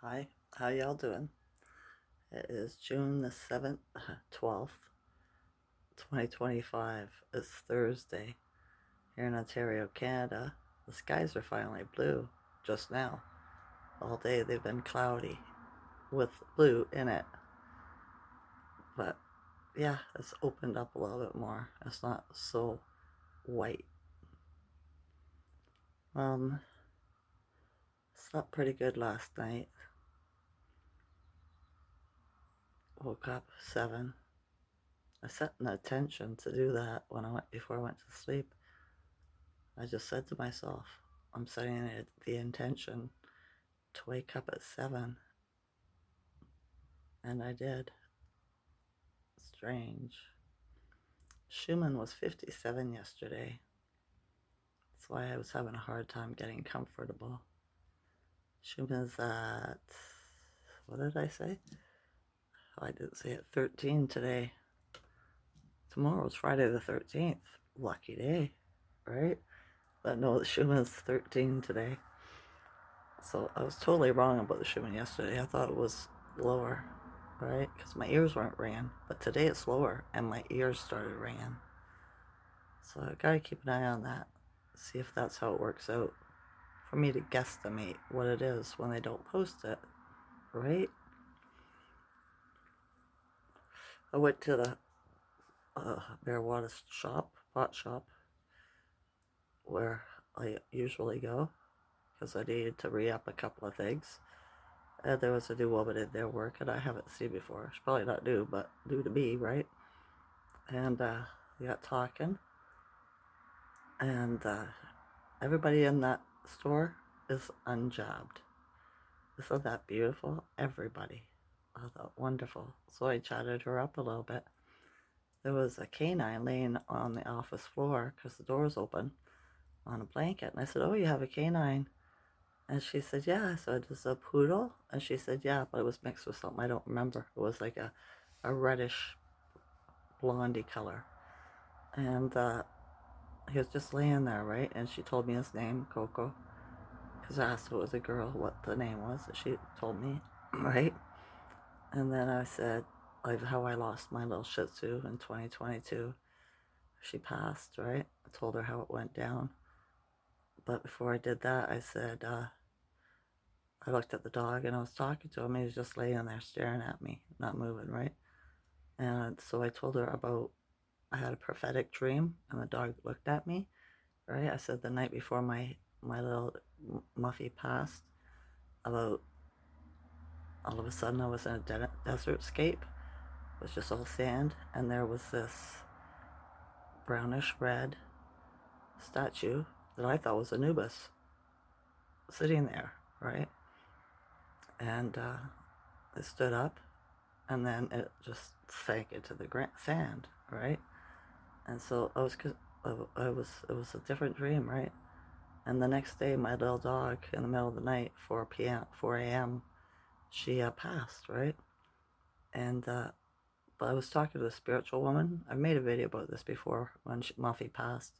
Hi, how y'all doing? It is June the 7th, 12th, 2025. It's Thursday here in Ontario, Canada. The skies are finally blue just now. All day they've been cloudy with blue in it. But yeah, it's opened up a little bit more. It's not so white. Um, Slept pretty good last night. Woke up 7. I set an intention to do that before I went to sleep. I just said to myself, I'm setting the intention to wake up at 7, and I did. Strange. Schuman was 57 yesterday. That's why I was having a hard time getting comfortable. Schuman's at, what did I say? Oh, I didn't say it, 13 today. Tomorrow's Friday the 13th. Lucky day, right? But no, the Schumann's 13 today. So I was totally wrong about the Schumann yesterday. I thought it was lower, right? Because my ears weren't ringing. But today it's lower, and my ears started ringing. So I gotta keep an eye on that. See if that's how it works out. For me to guesstimate what it is when they don't post it, right? I went to the marijuana shop, pot shop, where I usually go because I needed to re-up a couple of things. And there was a new woman in there working I haven't seen before. She's probably not new, but new to me, right? And we got talking, and everybody in that store is unjabbed. Isn't that beautiful? Everybody. I thought, wonderful. So I chatted her up a little bit. There was a canine laying on the office floor because the door was open on a blanket. And I said, oh, you have a canine? And she said, yeah. I said, is it a poodle? And she said, yeah, but it was mixed with something. I don't remember. It was like a reddish blondie color. And he was just laying there, right? And she told me his name, Coco, because I asked if it was a girl what the name was. She told me, right? And then I said, like, how I lost my little Shih Tzu in 2022. She passed, right? I told her how it went down. But before I did that, I said, I looked at the dog and I was talking to him. He was just laying there staring at me, not moving, right? And so I told her about, I had a prophetic dream and the dog looked at me, right? I said the night before my little Muffy passed, about all of a sudden I was in a desert scape. It was just all sand, and there was this brownish red statue that I thought was Anubis sitting there, right? And it stood up, and then it just sank into the sand, right? And so it was a different dream, right? And the next day, my little dog, in the middle of the night, 4 a.m., she passed, right? And but I was talking to a spiritual woman. I've made a video about this before when Muffy passed,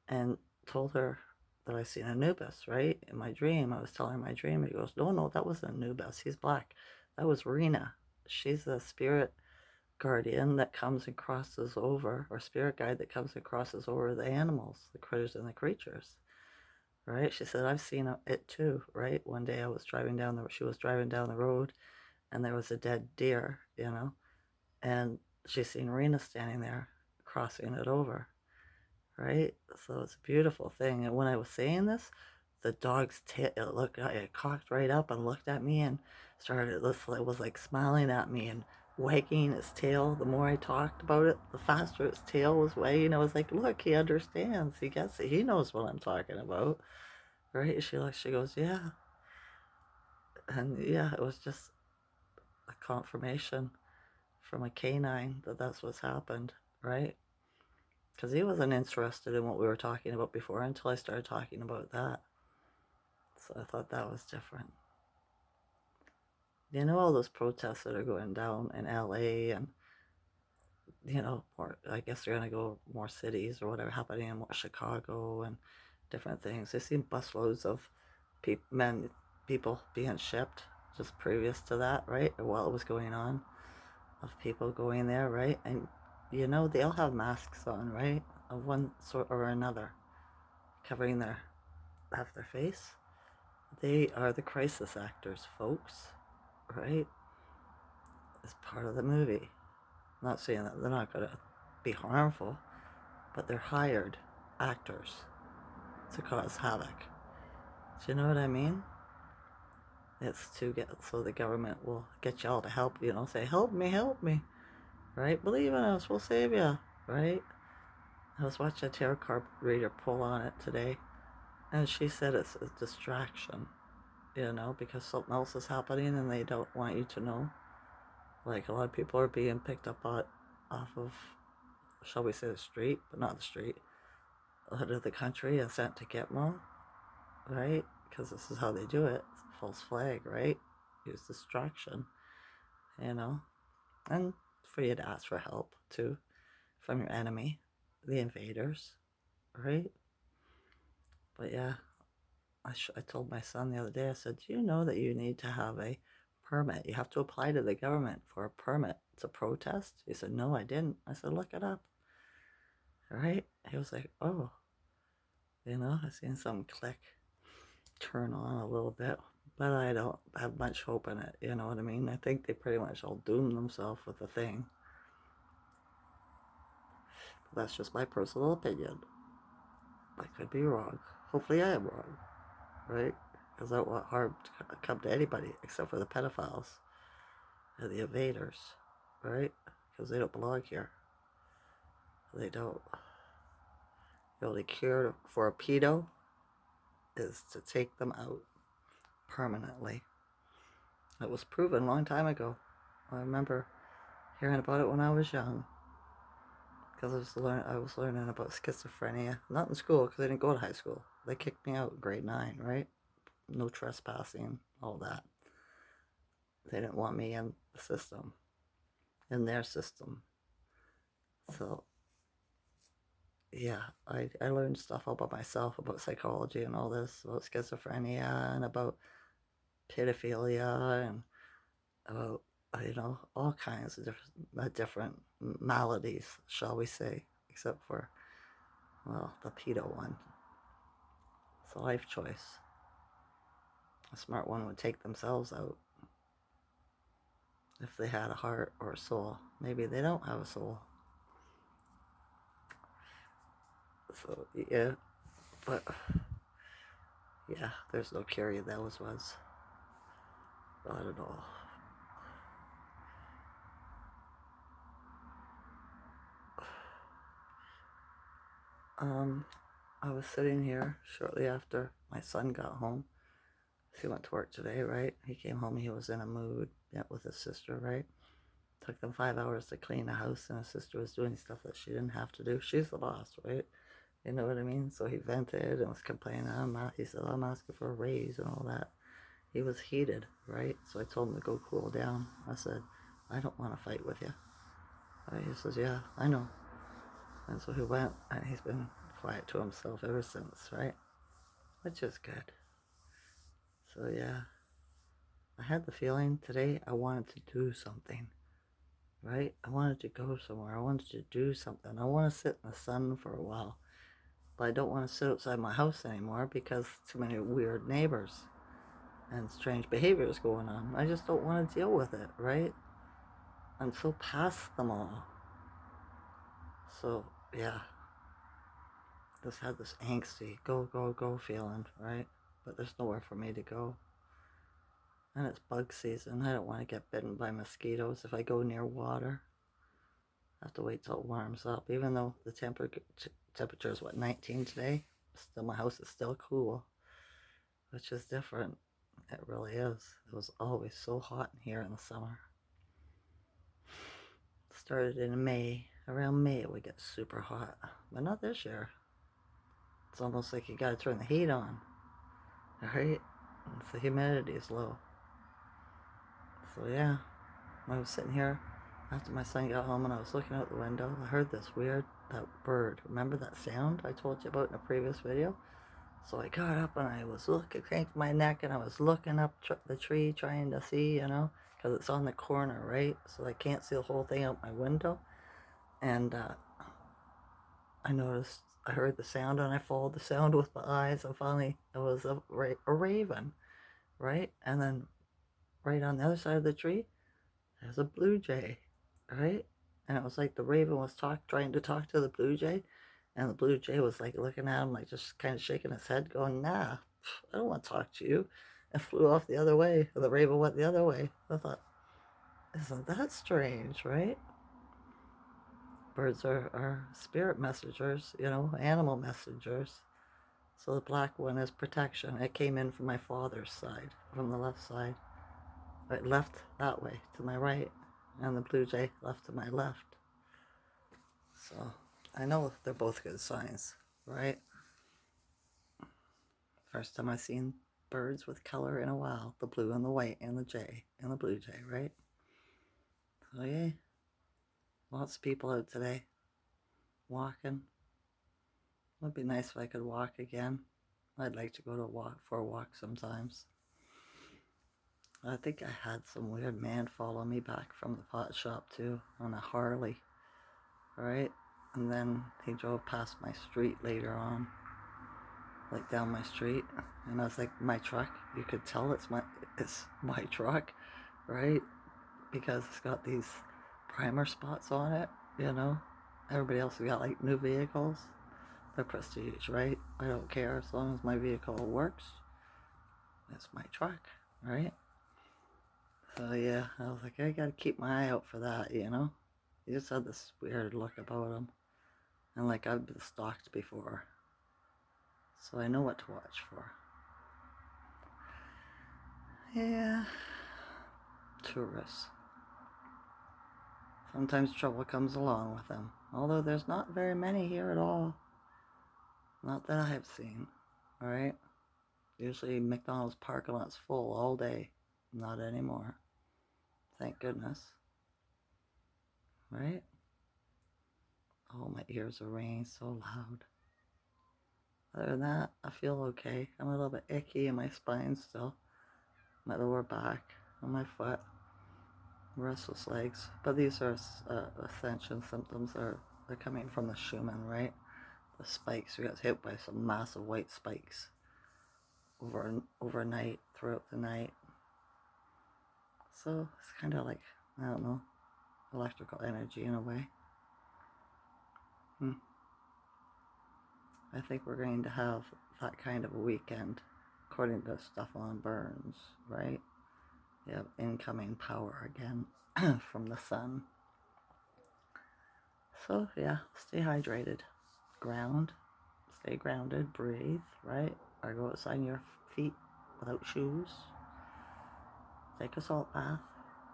and told her that I seen Anubis, right? In my dream, I was telling her my dream. He goes, no, that wasn't Anubis. He's black. That was Rena. She's a spirit guardian that comes and crosses over, or spirit guide that comes and crosses over the animals, the critters and the creatures, right? She said, I've seen it too, right? One day she was driving down the road, and there was a dead deer, and she seen Rena standing there crossing it over, right? So it's a beautiful thing. And when I was saying this, the dog's tail, it cocked right up and looked at me and it was like smiling at me and wagging its tail. The more I talked about it, the faster its tail was wagging. I was like, look, he understands. He gets it. He knows what I'm talking about, right? She goes, yeah. And yeah, it was just a confirmation from a canine that that's what's happened, right? Because he wasn't interested in what we were talking about before until I started talking about that. So I thought that was different. All those protests that are going down in LA, and, more, I guess they're going to go more cities or whatever, happening in more Chicago and different things. I've seen busloads of people being shipped, just previous to that, right? Or while it was going on, of people going there, right? And you know, they all have masks on, right? Of one sort or another, covering their half their face. They are the crisis actors, folks, right? It's part of the movie. I'm not saying that they're not going to be harmful, but they're hired actors to cause havoc. Do you know what I mean? It's to get so the government will get y'all to help, you know, say, help me, right? Believe in us, we'll save you, right? I was watching a tarot card reader pull on it today, and she said it's a distraction, you know, because something else is happening and they don't want you to know. Like a lot of people are being picked up off of, shall we say, the street, but not the street, out of the country and sent to Gitmo, right? Because this is how they do it. It's a false flag, right? Use distraction, you know, and for you to ask for help too from your enemy, the invaders, right? But yeah, I told my son the other day, I said, do you know that you need to have a permit? You have to apply to the government for a permit to protest? He said, no, I didn't. I said, look it up. Right? He was like, oh, you know, I seen some click turn on a little bit, but I don't have much hope in it. You know what I mean? I think they pretty much all doomed themselves with the thing. But that's just my personal opinion. I could be wrong. Hopefully I am wrong, right? Because I don't want harm to come to anybody except for the pedophiles and the invaders, right? Because they don't belong here. They don't. The only cure for a pedo is to take them out permanently. It was proven a long time ago. I remember hearing about it when I was young. Because I was learning about schizophrenia. Not in school, because I didn't go to high school. They kicked me out in grade 9, right? No trespassing, all that. They didn't want me in the system, in their system. So, yeah, I learned stuff all about myself, about psychology and all this, about schizophrenia and about pedophilia and about, you know, all kinds of different maladies, shall we say, except for, well, the pedo one. It's a life choice. A smart one would take themselves out if they had a heart or a soul. Maybe they don't have a soul. So, yeah, but, yeah, there's no cure that was. Not at all. I was sitting here shortly after my son got home. He went to work today, right? He came home, he was in a mood, met with his sister, right? Took them 5 hours to clean the house, and his sister was doing stuff that she didn't have to do. She's the boss, right? You know what I mean? So he vented and was complaining. He said, I'm asking for a raise and all that. He was heated, right? So I told him to go cool down. I said, I don't want to fight with you. He says, yeah, I know. And so he went, and he's been quiet to himself ever since, right? Which is good. So yeah, I had the feeling today I wanted to do something, right? I wanted to go somewhere. I wanted to do something. I want to sit in the sun for a while. But I don't want to sit outside my house anymore because too many weird neighbors and strange behaviors going on. I just don't want to deal with it, right? I'm so past them all. So, yeah, just had this angsty, go feeling, right? But there's nowhere for me to go. And it's bug season. I don't want to get bitten by mosquitoes if I go near water. I have to wait till it warms up. Even though the temperature is, 19 today? Still, my house is still cool, which is different. It really is. It was always so hot in here in the summer. It started in May. Around May it would get super hot. But not this year. It's almost like you gotta turn the heat on. Right? The humidity is low. So yeah, I was sitting here after my son got home and I was looking out the window. I heard this weird, that bird. Remember that sound I told you about in a previous video? So I got up and I was looking, cranked my neck, and I was looking up the tree trying to see, because it's on the corner, right? So I can't see the whole thing out my window. And I heard the sound, and I followed the sound with my eyes, and finally it was a raven, right? And then right on the other side of the tree, there's a blue jay, right? And it was like the raven was trying to talk to the blue jay, and the blue jay was like looking at him, like just kind of shaking his head, going, "Nah, I don't want to talk to you," and flew off the other way. The raven went the other way. I thought, isn't that strange, right? Birds are spirit messengers, animal messengers. So the black one is protection. It came in from my father's side, from the left side. It left that way to my right, and the blue jay left to my left. So I know they're both good signs, right? First time I've seen birds with color in a while. The blue and the white and the jay and the blue jay, right? So yeah, lots of people out today walking. It would be nice if I could walk again. I'd like to go for a walk sometimes. I think I had some weird man follow me back from the pot shop too on a Harley, right? And then he drove past my street later on, like down my street, and I was like, my truck. You could tell it's my truck, right? Because it's got these primer spots on it, you know. Everybody else has got like new vehicles. They're prestige, right? I don't care as long as my vehicle works. It's my truck, right? So yeah, I was like, I gotta keep my eye out for that, you know. He just had this weird look about him, and like I've been stalked before, so I know what to watch for. Yeah, tourists. Sometimes trouble comes along with them, although there's not very many here at all. Not that I have seen, alright? Usually McDonald's parking lot's full all day. Not anymore. Thank goodness. Right? Oh, my ears are ringing so loud. Other than that, I feel okay. I'm a little bit icky in my spine still. My lower back, on my foot, restless legs. But these are Ascension symptoms. They're coming from the Schuman, right? The spikes. We got hit by some massive white spikes overnight, throughout the night. So it's kind of like, I don't know, electrical energy in a way. I think we're going to have that kind of a weekend, according to stuff on Burns, right? You have incoming power again from the sun. So yeah, stay hydrated. Stay grounded, breathe, right? Or go outside in your feet without shoes. Take a salt bath.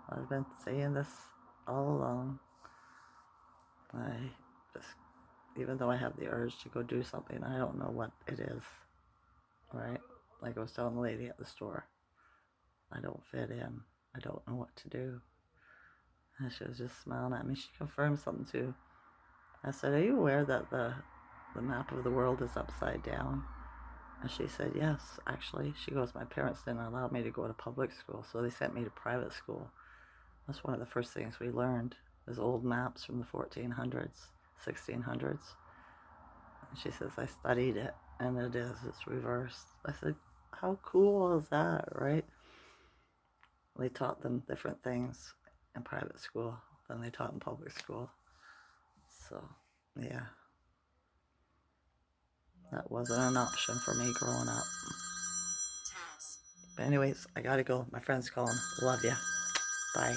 I've been saying this all along. I just, even though I have the urge to go do something, I don't know what it is, right? Like I was telling the lady at the store, I don't fit in. I don't know what to do. And she was just smiling at me. She confirmed something too. I said, are you aware that the map of the world is upside down? And she said, yes, actually. She goes, my parents didn't allow me to go to public school, so they sent me to private school. That's one of the first things we learned, is old maps from the 1400s, 1600s. And she says, I studied it, and it's reversed. I said, how cool is that, right? They taught them different things in private school than they taught in public school. So, yeah. That wasn't an option for me growing up. But anyways, I gotta go. My friend's calling. Love ya. Bye.